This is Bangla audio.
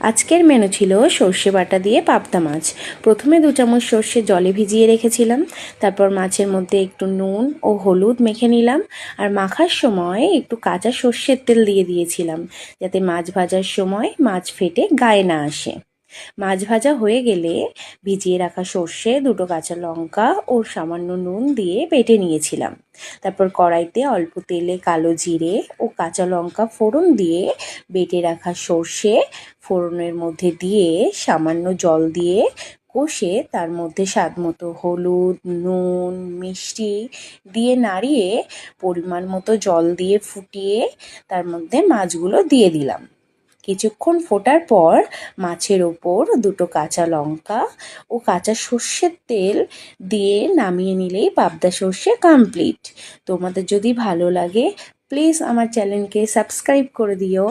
আজকের মেনু ছিল সর্ষে বাটা দিয়ে পাবদা মাছ। প্রথমে 2 চামচ সর্ষে জলে ভিজিয়ে রেখেছিলাম, তারপর মাছের মধ্যে একটু নুন ও হলুদ মেখে নিলাম, আর মাখার সময় একটু কাঁচা সর্ষের তেল দিয়ে দিয়েছিলাম, যাতে মাছ ভাজার সময় মাছ ফেটে গায়ে না আসে। মাছ ভাজা হয়ে গেলে ভিজিয়ে রাখা সর্ষে, 2টো কাঁচা লঙ্কা ও সামান্য নুন দিয়ে বেটে নিয়েছিলাম। তারপর কড়াইতে অল্প তেলে কালো জিরে ও কাঁচা লঙ্কা ফোড়ন দিয়ে বেটে রাখা সর্ষে ফোড়নের মধ্যে দিয়ে সামান্য জল দিয়ে কষে তার মধ্যে স্বাদমতো হলুদ, নুন, মিষ্টি দিয়ে নাড়িয়ে পরিমাণ মতো জল দিয়ে ফুটিয়ে তার মধ্যে মাছগুলো দিয়ে দিলাম। কিছুক্ষণ ফোটার পর মাছের ওপর 2টো কাঁচা লঙ্কা ও কাঁচা সর্ষের তেল দিয়ে নামিয়ে নিলেই পাবদা সর্ষে কমপ্লিট। তোমাদের যদি ভালো লাগে প্লিজ আমার চ্যানেলকে সাবস্ক্রাইব করে দিও।